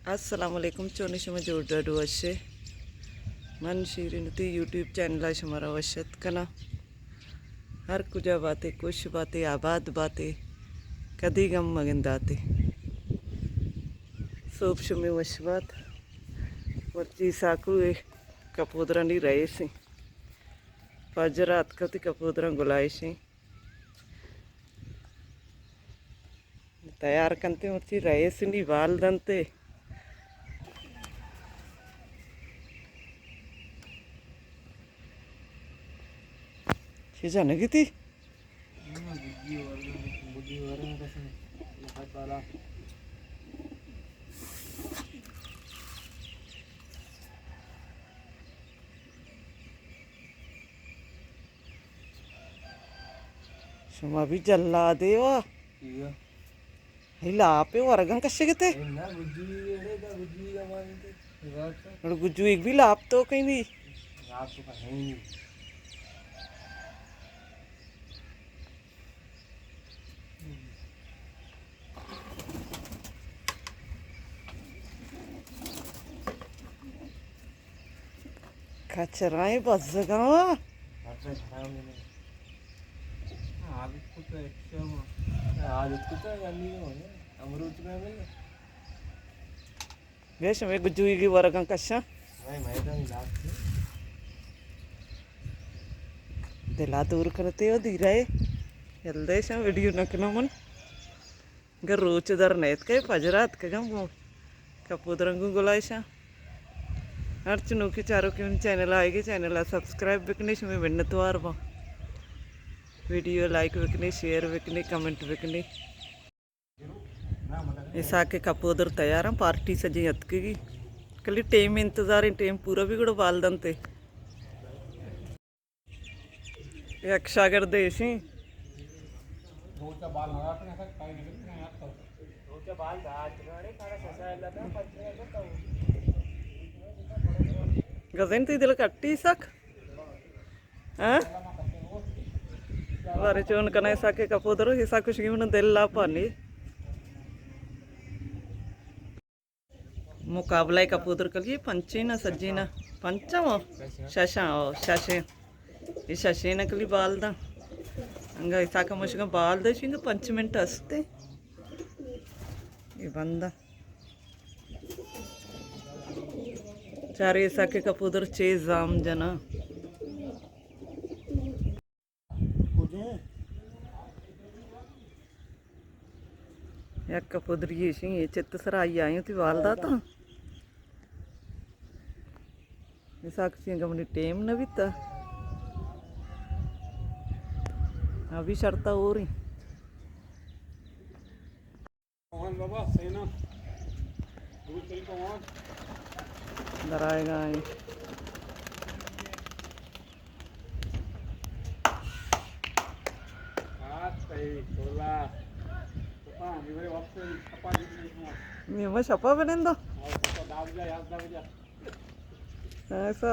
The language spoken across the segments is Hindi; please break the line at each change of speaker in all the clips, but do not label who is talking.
Assalamualaikum चोनी शमा जोरदार वशे मन शीरिनती यूट्यूब चैनल शमारा वशत कना हर कुछ बातें कुछ बातें आबाद बातें कदी गम मगिंदाते सोप शमे वशबात वर्ची साकू कपोदरा नहीं रहे सी फजरात कति कपोदरा गुलाए सी तैयार करते वर्ची रहे सी नहीं वाल दंते जाने की थी शमा भी जल्ला देवा हिला पे वर्गं कशे घेते गुज्जू एक भी लाभ तो कहीं नहीं कचराएं बस जगह बेश में गुज्जू की वर्गं कशा दिला दूर करते हो धीरे जल्दी से वीडियो नकना मन घर रोच दर नेत के फजरात के गम कपूदरंगू गुलाइशा हर चुनू के चारों की चैनल आएगी चैनल सब्सक्राइब बिकने में बिन्नतवार बा वीडियो लाइक बिकने शेयर बिकने कमेंट बिकने ऐसा के कपूदर तैयार हैं पार्टी सजी अतकेगी कल टेम इंतजार है टेम पूरा भी गुड़ बाल दंते यक्षा कर देसी गजन तो इधर कट्टी सक हाँ वारे चोन कना ऐसा के कपूदर ऐसा कुछ की मन दिल ला पानी मुकाबला कपूदर कलिए पंचे ना सज्जे ना पंचम शशा शशे ये शशे न कली बाल दा हंग ऐसा का मुश्किल बाल दे शिंग 5 मिनट हस्ते ये बंदा चारे ऐसा के कपूदर चेज जाम जना या कपूदर ये शी ये चित्त सराई आई थी वालदा था ऐसा किसी गमनी टेम न बीता अभी शर्ता हो रही बाबा सेना डराएगा मैं छपा बने दो ऐसा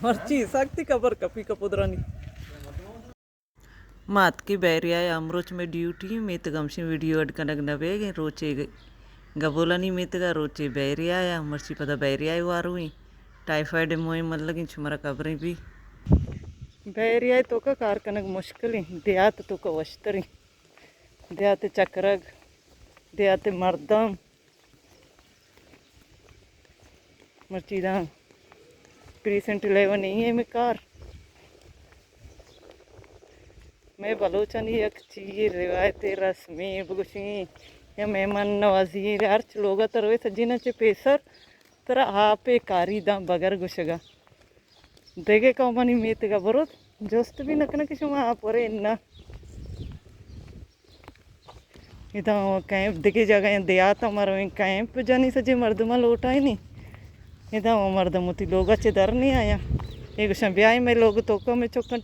मर्ची सकती कबर कपी कपुदरानी मात की बैरिया अमरोच में ड्यूटी में तो गमशी वीडियो अड कनक नवे रोचे गबोला नहीं में तो रोचे बैरिया या मर्ची पता बैरिया वारू ही टाइफाइड मोए मन लगी छुमरा कबरें भी बैरिया तो का कार कनक मुश्किल ही देहात तो का वस्तरी देहात चक्रग देहात मर्दम मर्चीदा प्रीसेंट 11 नहीं है मैं कार मैं बलोचन एक चीज रिवायत रस्में बुगशी या मेहमान नवाजी यार लोग तरवे सजीना चे पेसर तरा आपे कारी दा बगर गुशगा देगे कौमानी मेत का बरोत जोस्त भी नकना किसी में आप और इन्ना इधर कैंप देखे जगह दिया था हमारा कैंप जानी सजे मर्दमा लौटा ही नहीं इधर मर्दमती लोग अच्छे डर नहीं आया एक ब्याह में लोग तो को में चौकन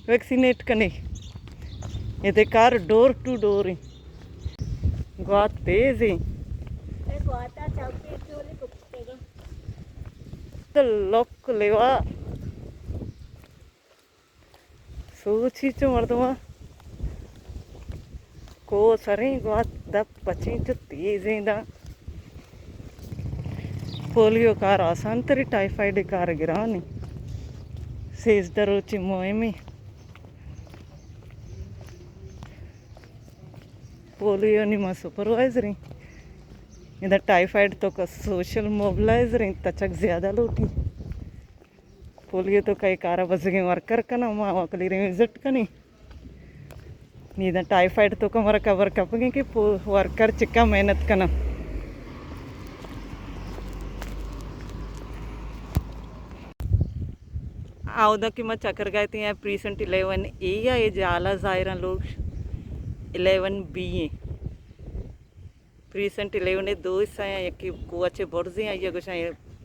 वैक्सीनेट करने ये दे कार डोर टू डोर ही गुआ तेज ही तो लोक लेवा सोची चो मर्दमा को सरें गुआ दप पची चो तेज ही दा पोलियो कार आसान तरी typhoid car गिरानी says दरोची मोहिमी polio Nima supervisory इधर टाइफाइड तो का सोशल मोबिलाइजरी तचक ज़्यादा लूटी पोलियो तो कई कारा बजगे वर्कर कना मा वकली विजिट कनी नीदा टाइफाइड तो का मरा कवर कपगे कि वर्कर चिक्का मेहनत कना आवदा कि मैं चक्कर गए थे प्रीसेंट 11A या ये जाला जायरा लोग 11B है प्रीसेंट 11 दो हिस्सा है एक कुआचे बोर्ड हैं ये कुछ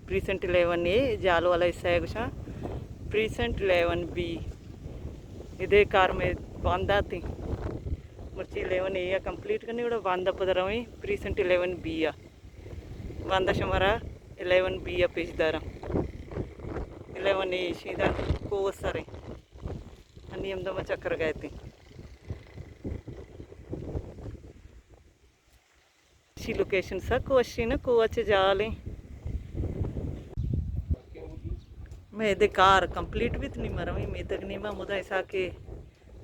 प्रीसेंट 11A जाल वाला हिस्सा है कुछ प्रीसेंट 11B इधे कार में बांधा थी मुर्ची 11A या कंप्लीट करनी उड़ा बांधा पदरा हुई प्रीसेंट 11B या बांधा शमारा 11B या पेशदारा 11A सीधा को सरे अन्नी हम दो चक्कर गए थे अच्छी लोकेशन सा को अच्छी ना को अच्छे जाले मैं दे कार कंप्लीट भी नहीं मरा मैं तक नहीं मैं मुदा ऐसा के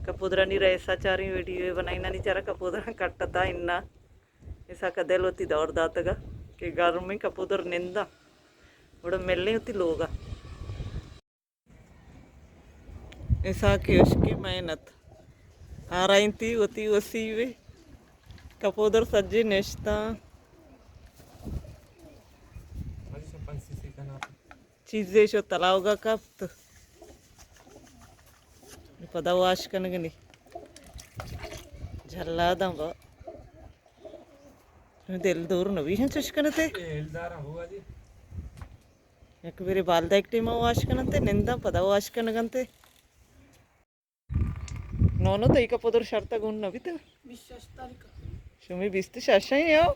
कपूदरा नहीं रहे ऐसा चारी वीडियो बनाईना नहीं चारा कपूदरा कट्टता इन्ना ऐसा कदल होती दौड़ दातगा कि घर में कपूदर निंदा बड़ा मिलने होती लोगा ऐसा कि उसकी मेहनत आ रही थी होती उसी वे कपूदर सज्जी नेश्ता चीज़ें शो तलावगा कब तो पदा वाश करने के नहीं झल्ला दंगा दिल दूर नवी हैं चुष्कन थे एक मेरे बाल दा एक टीमा वाश करने थे निंदा पदा वाश करने गंते नोनो तो एक कपूदर शर्ता गुण नवी थे शुमी 20 शाशा ही आओ